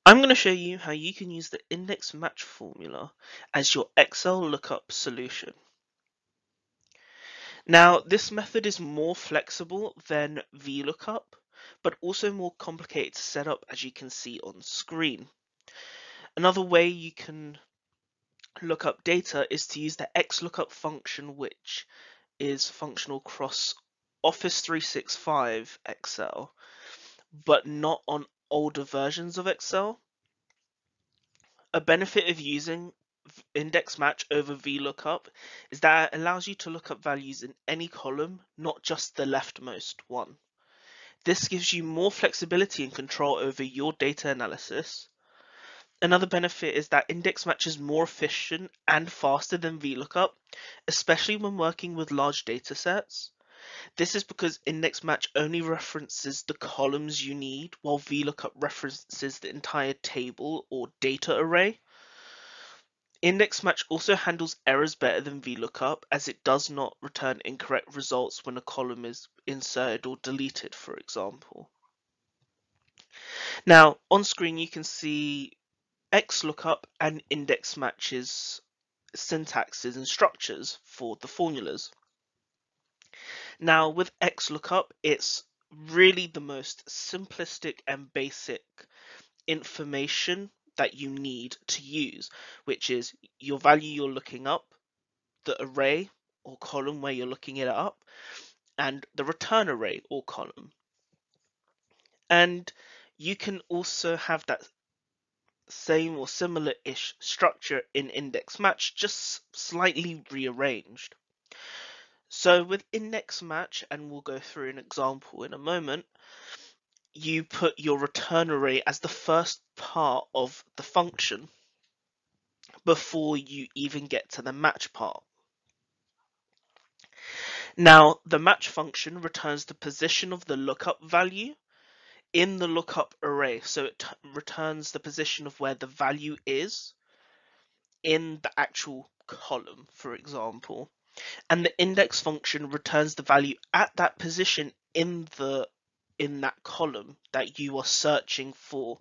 I'm going to show you how you can use the index match formula as your Excel lookup solution. Now, this method is more flexible than VLOOKUP, but also more complicated to set up, as you can see on screen. Another way you can look up data is to use the XLOOKUP function, which is functional across Office 365 Excel, but not on older versions of Excel. A benefit of using index match over VLOOKUP is that it allows you to look up values in any column, not just the leftmost one. This gives you more flexibility and control over your data analysis. Another benefit is that index match is more efficient and faster than VLOOKUP, especially when working with large data sets. This is because index match only references the columns you need, while VLOOKUP references the entire table or data array. Index match also handles errors better than VLOOKUP, as it does not return incorrect results when a column is inserted or deleted, for example. Now, on screen you can see XLOOKUP and index matches syntaxes and structures for the formulas. Now, with XLOOKUP, it's really the most simplistic and basic information that you need to use, which is your value you're looking up, the array or column where you're looking it up, and the return array or column. And you can also have that same or similar-ish structure in index match, just slightly rearranged. So with index match, and we'll go through an example in a moment, you put your return array as the first part of the function before you even get to the match part. Now, the match function returns the position of the lookup value in the lookup array. So it returns the position of where the value is in the actual column, for example. And the index function returns the value at that position in that column that you are searching for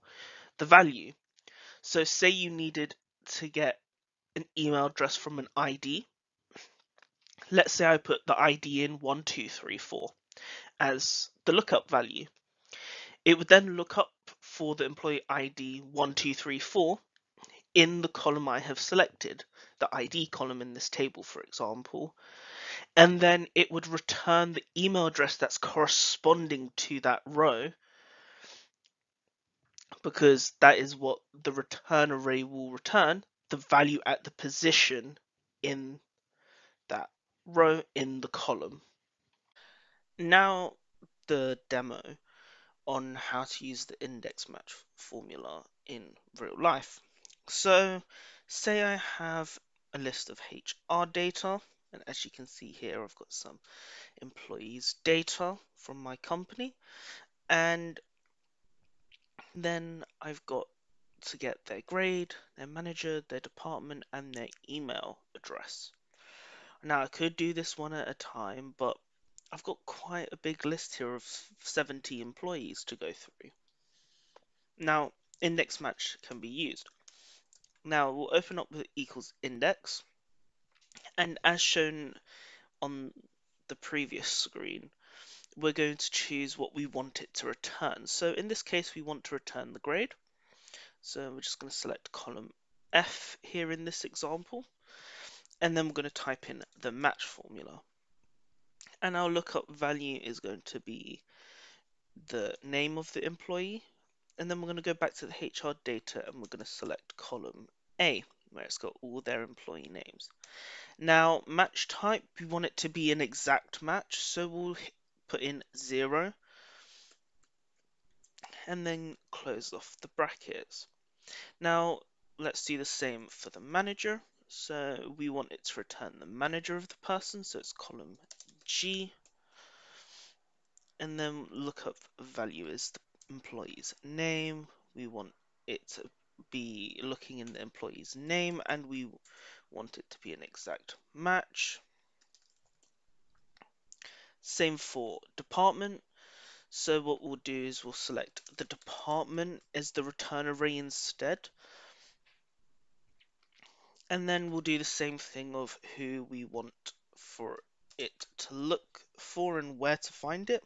the value. So say you needed to get an email address from an ID. Let's say I put the ID in 1234 as the lookup value. It would then look up for the employee ID 1234 in the column I have selected, the ID column in this table, for example, and then it would return the email address that's corresponding to that row, because that is what the return array will return, the value at the position in that row in the column. Now the demo on how to use the index match formula in real life. So say I have a list of HR data, and as you can see here, I've got some employees data from my company, and then I've got to get their grade, their manager, their department, and their email address. Now I could do this one at a time, but I've got quite a big list here of 70 employees to go through. Now, index match can be used. Now we'll open up with equals index, and as shown on the previous screen, we're going to choose what we want it to return. So in this case, we want to return the grade. So we're just going to select column F here in this example, and then we're going to type in the match formula. And our lookup value is going to be the name of the employee, and then we're going to go back to the HR data and we're going to select column A, where it's got all their employee names. Now, match type, we want it to be an exact match, so we'll put in 0 and then close off the brackets. Now, let's do the same for the manager. So we want it to return the manager of the person, so it's column G. And then lookup value is the employee's name. We want it to be looking in the employee's name, and we want it to be an exact match. Same for department. So what we'll do is we'll select the department as the return array instead. And then we'll do the same thing of who we want for it to look for and where to find it.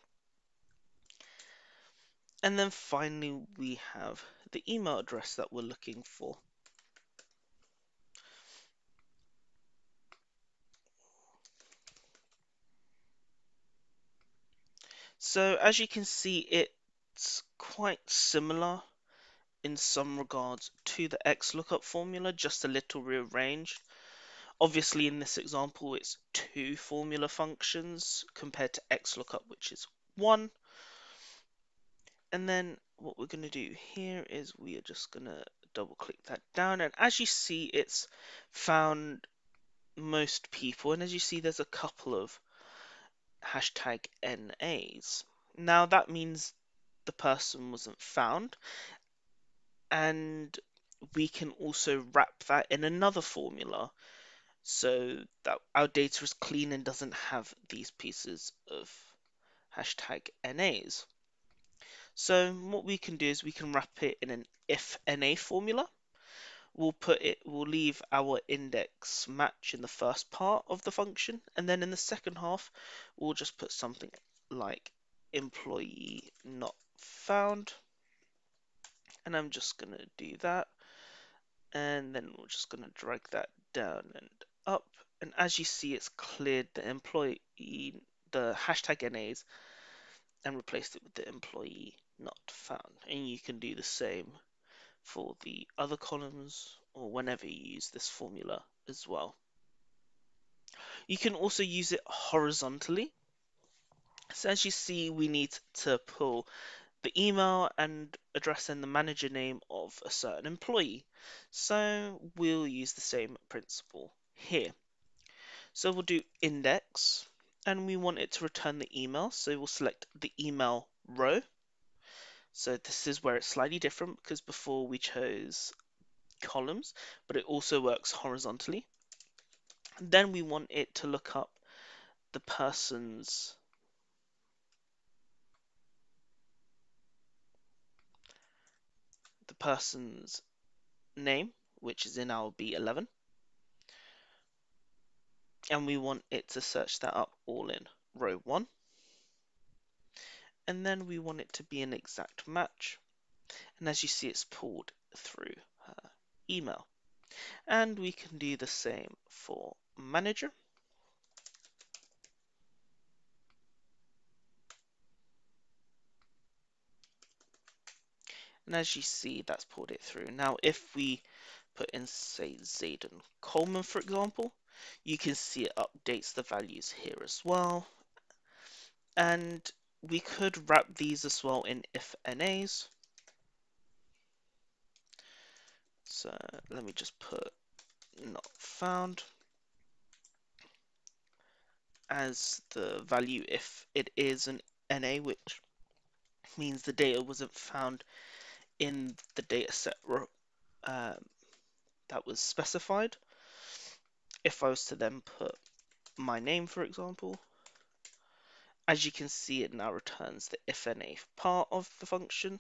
And then finally we have the email address that we're looking for. So as you can see, it's quite similar in some regards to the XLOOKUP formula, just a little rearranged. Obviously in this example it's 2 formula functions compared to XLOOKUP, which is 1. And then what we're going to do here is we are just going to double click that down, and as you see it's found most people, and as you see there's a couple of hashtag NAs. Now that means the person wasn't found, and we can also wrap that in another formula so that our data is clean and doesn't have these pieces of hashtag NAs. So what we can do is we can wrap it in an if NA formula. We'll leave our index match in the first part of the function, and then in the second half we'll just put something like employee not found, and I'm just gonna do that, and then we're just gonna drag that down and up, and as you see it's cleared the the hashtag NAs and replaced it with the employee not found. And you can do the same for the other columns or whenever you use this formula as well. You can also use it horizontally. So as you see, we need to pull the email and address and the manager name of a certain employee. So we'll use the same principle here. So we'll do index, and we want it to return the email. So we'll select the email row. So this is where it's slightly different because before we chose columns, but it also works horizontally. Then we want it to look up the person's name, which is in our B11, and we want it to search that up all in row 1, and then we want it to be an exact match, and as you see it's pulled through her email. And we can do the same for manager. And as you see, that's pulled it through. Now, if we put in, say, Zayden Coleman, for example, you can see it updates the values here as well. And we could wrap these as well in if NAs. So let me just put not found as the value if it is an NA, which means the data wasn't found in the dataset that was specified. If I was to then put my name, for example, as you can see, it now returns the if NA part of the function.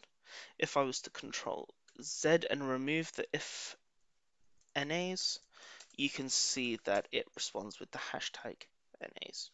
If I was to control Z and remove the if NAs, you can see that it responds with the hashtag NAs.